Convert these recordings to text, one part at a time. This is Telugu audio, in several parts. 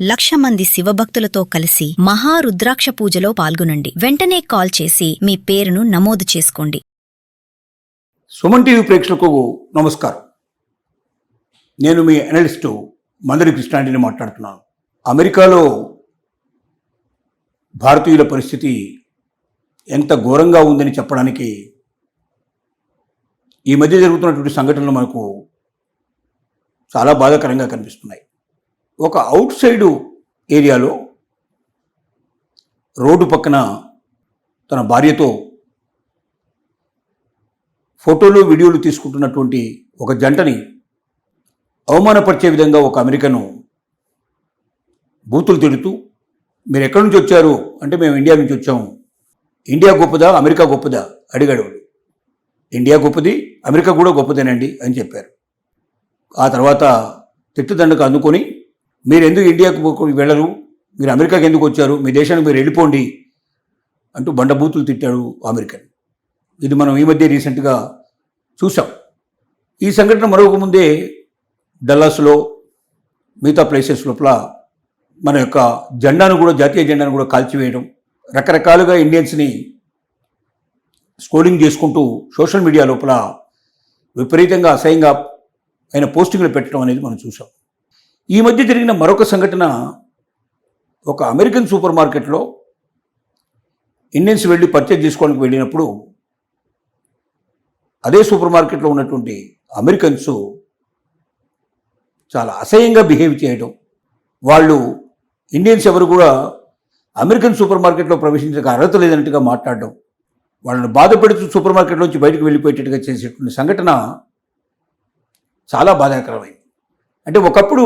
1,00,000 మంది శివభక్తులతో కలిసి మహారుద్రాక్ష పూజలో పాల్గొనండి. వెంటనే కాల్ చేసి మీ పేరును నమోదు చేసుకోండి. సుమన్ టీవీ ప్రేక్షకులకు నమస్కారం. నేను మీ అనలిస్టు మందరి కృష్ణారెడ్డిని మాట్లాడుతున్నాను. అమెరికాలో భారతీయుల పరిస్థితి ఎంత ఘోరంగా ఉందని చెప్పడానికి ఈ మధ్య జరుగుతున్నటువంటి సంఘటనలు మనకు చాలా బాధాకరంగా కనిపిస్తున్నాయి. ఒక అవుట్ సైడు ఏరియాలో రోడ్డు పక్కన తన భార్యతో ఫోటోలు వీడియోలు తీసుకుంటున్నటువంటి ఒక జంటని అవమానపరిచే విధంగా ఒక అమెరికను బూతులు తిడుతూ, మీరు ఎక్కడి నుంచి వచ్చారు అంటే మేము ఇండియా నుంచి వచ్చాము, ఇండియా గొప్పదా అమెరికా గొప్పదా అడిగాడు. ఇండియా గొప్పది, అమెరికా కూడా గొప్పదేనండి అని చెప్పారు. ఆ తర్వాత తిట్టుదండకు అందుకొని, మీరు ఎందుకు ఇండియాకు వెళ్ళరు, మీరు అమెరికాకి ఎందుకు వచ్చారు, మీ దేశానికి మీరు వెళ్ళిపోండి అంటూ బండబూతులు తిట్టాడు అమెరికన్. ఇది మనం ఈ మధ్య రీసెంట్గా చూసాం. ఈ సంఘటన మరొక ముందే డల్లాస్లో మిగతా ప్లేసెస్ లోపల మన యొక్క జెండాను కూడా, జాతీయ జెండాను కూడా కాల్చివేయడం, రకరకాలుగా ఇండియన్స్ని స్కోలింగ్ చేసుకుంటూ సోషల్ మీడియా లోపల విపరీతంగా అసహ్యంగా అయిన పోస్టింగ్లు పెట్టడం అనేది మనం చూసాం. ఈ మధ్య జరిగిన మరొక సంఘటన, ఒక అమెరికన్ సూపర్ మార్కెట్లో ఇండియన్స్ వెళ్ళి పర్చేజ్ చేసుకోవడానికి వెళ్ళినప్పుడు అదే సూపర్ మార్కెట్లో ఉన్నటువంటి అమెరికన్స్ చాలా అసహ్యంగా బిహేవ్ చేయడం, వాళ్ళు ఇండియన్స్ ఎవరు కూడా అమెరికన్ సూపర్ మార్కెట్లో ప్రవేశించడానికి అర్హత లేదన్నట్టుగా మాట్లాడడం, వాళ్ళని బాధ పెడుతూ సూపర్ మార్కెట్లోంచి బయటకు వెళ్ళిపోయేటట్టుగా చేసేటువంటి సంఘటన చాలా బాధాకరమైంది. అంటే ఒకప్పుడు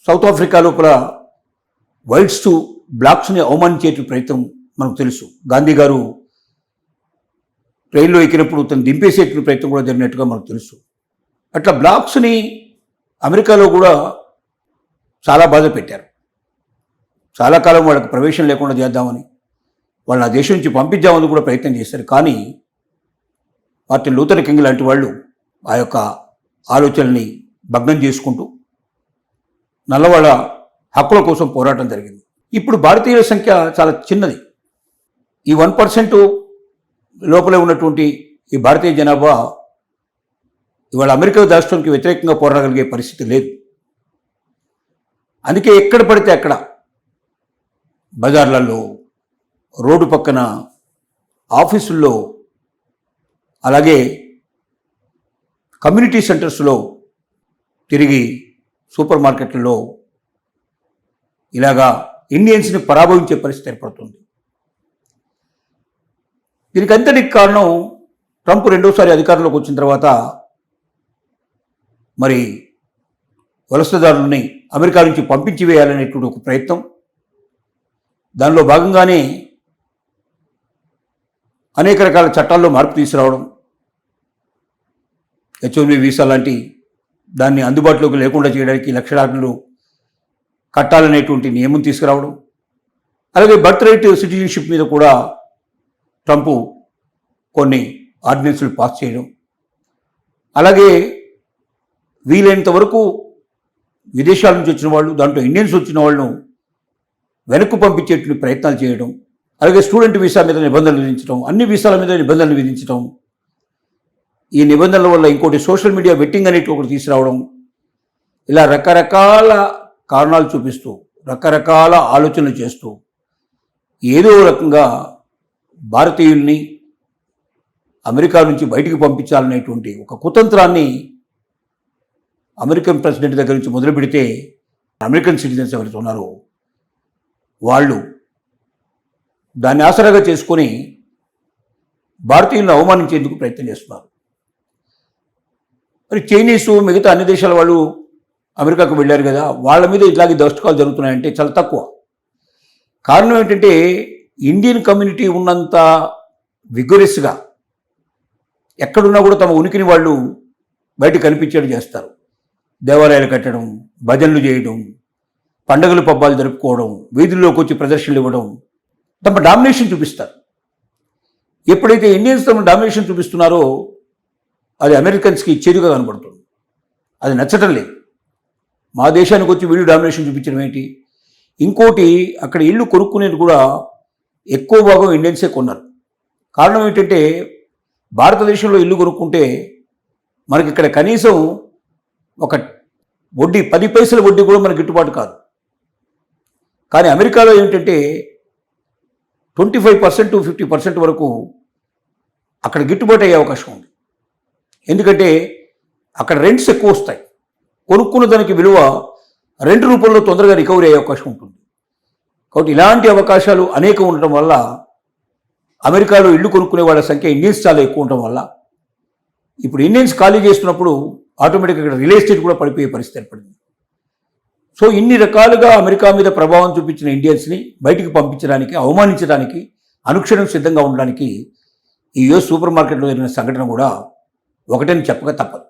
సౌత్ ఆఫ్రికా లోపల వైట్స్ బ్లాక్స్ని అవమానించేట ప్రయత్నం మనకు తెలుసు. గాంధీ గారు ట్రైన్లో ఎక్కినప్పుడు తను దింపేసేట ప్రయత్నం కూడా జరిగినట్టుగా మనకు తెలుసు. అట్లా బ్లాక్స్ని అమెరికాలో కూడా చాలా బాధ పెట్టారు. చాలా కాలం వాళ్ళకి ప్రవేశం లేకుండా చేద్దామని, వాళ్ళని ఆ దేశం నుంచి పంపించామని కూడా ప్రయత్నం చేశారు. కానీ మార్టిన్ లూథర్ కింగ్ లాంటి వాళ్ళు ఆ యొక్క ఆలోచనల్ని భగ్నం చేసుకుంటూ నల్లవాళ్ళ హక్కుల కోసం పోరాటం జరిగింది. ఇప్పుడు భారతీయుల సంఖ్య చాలా చిన్నది. ఈ 1% లోపలే ఉన్నటువంటి ఈ భారతీయ జనాభా ఇవాళ అమెరికా రాష్ట్రానికి వ్యతిరేకంగా పోరాడగలిగే పరిస్థితి లేదు. అందుకే ఎక్కడ పడితే అక్కడ బజార్లలో, రోడ్డు పక్కన, ఆఫీసుల్లో, అలాగే కమ్యూనిటీ సెంటర్స్లో తిరిగి సూపర్ మార్కెట్లలో ఇలాగా ఇండియన్స్ని పరాభవించే పరిస్థితి ఏర్పడుతుంది. దీనికి అంతటికి కారణం ట్రంప్ రెండోసారి అధికారంలోకి వచ్చిన తర్వాత మరి వలసదారులని అమెరికా నుంచి పంపించి వేయాలనేటువంటి ఒక ప్రయత్నం. దానిలో భాగంగానే అనేక రకాల చట్టాల్లో మార్పు తీసుకురావడం, H-1B వీసా లాంటి దాన్ని అందుబాటులోకి లేకుండా చేయడానికి $1,00,000 కట్టాలనేటువంటి నియమం తీసుకురావడం, అలాగే బర్త్ రైట్ సిటిజన్షిప్ మీద కూడా ట్రంప్ కొన్ని ఆర్డినెన్స్లు పాస్ చేయడం, అలాగే వీలైనంత వరకు విదేశాల నుంచి వచ్చిన వాళ్ళు, దాంట్లో ఇండియన్స్ వచ్చిన వాళ్ళను వెనక్కు పంపించేటువంటి ప్రయత్నాలు చేయడం, అలాగే స్టూడెంట్ వీసా మీద నిబంధనలు విధించడం, అన్ని వీసాల మీద నిబంధనలు విధించడం, ఈ నిబంధనల వల్ల ఇంకోటి సోషల్ మీడియా వెట్టింగ్ అనేటి ఒకటి తీసుకురావడం, ఇలా రకరకాల కారణాలు చూపిస్తూ, రకరకాల ఆలోచనలు చేస్తూ ఏదో రకంగా భారతీయుల్ని అమెరికా నుంచి బయటికి పంపించాలనేటువంటి ఒక కుతంత్రాన్ని అమెరికన్ ప్రెసిడెంట్ దగ్గర నుంచి మొదలు పెడితే అమెరికన్ సిటిజన్స్ ఎవరైతే ఉన్నారో వాళ్ళు దాన్ని ఆసరాగా చేసుకొని భారతీయులను అవమానించేందుకు ప్రయత్నం చేస్తున్నారు. మరి చైనీసు, మిగతా అన్ని దేశాల వాళ్ళు అమెరికాకు వెళ్ళారు కదా, వాళ్ళ మీద ఇట్లాగే దౌష్టికాలు జరుగుతున్నాయంటే చాలా తక్కువ. కారణం ఏంటంటే ఇండియన్ కమ్యూనిటీ ఉన్నంత విగరస్గా ఎక్కడున్నా కూడా తమ ఉనికిని వాళ్ళు బయట కనిపించేట్టు చేస్తారు. దేవాలయాలు కట్టడం, భజనలు చేయడం, పండగలు పబ్బాలు జరుపుకోవడం, వీధుల్లోకి వచ్చి ప్రదర్శనలు ఇవ్వడం, తమ డామినేషన్ చూపిస్తారు. ఎప్పుడైతే ఇండియన్స్ తమ డామినేషన్ చూపిస్తున్నారో అది అమెరికన్స్కి చేదుగా కనబడుతుంది. అది నచ్చటం లేదు. మా దేశానికి వచ్చి వీళ్ళు డామినేషన్ చూపించడం ఏంటి? ఇంకోటి, అక్కడ ఇల్లు కొనుక్కునేది కూడా ఎక్కువ భాగం ఇండియన్సే కొన్నారు. కారణం ఏంటంటే భారతదేశంలో ఇల్లు కొనుక్కుంటే మనకి ఇక్కడ కనీసం ఒక వడ్డీ 10 పైసల వడ్డీ కూడా మనకి గిట్టుబాటు కాదు. కానీ అమెరికాలో ఏంటంటే 25% to 50% వరకు అక్కడ గిట్టుబాటు అయ్యే అవకాశం ఉంది. ఎందుకంటే అక్కడ రెంట్స్ ఎక్కువ వస్తాయి, కొనుక్కున్న దానికి విలువ రెంట్ రూపంలో తొందరగా రికవరీ అయ్యే అవకాశం ఉంటుంది. కాబట్టి ఇలాంటి అవకాశాలు అనేకం ఉండటం వల్ల అమెరికాలో ఇల్లు కొనుక్కునే వాళ్ళ సంఖ్య ఇండియన్స్ చాలా ఎక్కువ ఉండటం వల్ల ఇప్పుడు ఇండియన్స్ ఖాళీ చేస్తున్నప్పుడు ఆటోమేటిక్గా ఇక్కడ రియల్ ఎస్టేట్ కూడా పడిపోయే పరిస్థితి ఏర్పడింది. సో ఇన్ని రకాలుగా అమెరికా మీద ప్రభావం చూపించిన ఇండియన్స్ని బయటికి పంపించడానికి, అవమానించడానికి అనుక్షణం సిద్ధంగా ఉండడానికి ఈ యుఎస్ సూపర్ మార్కెట్లో జరిగిన సంఘటన కూడా ఒకటని చెప్పక తప్పదు.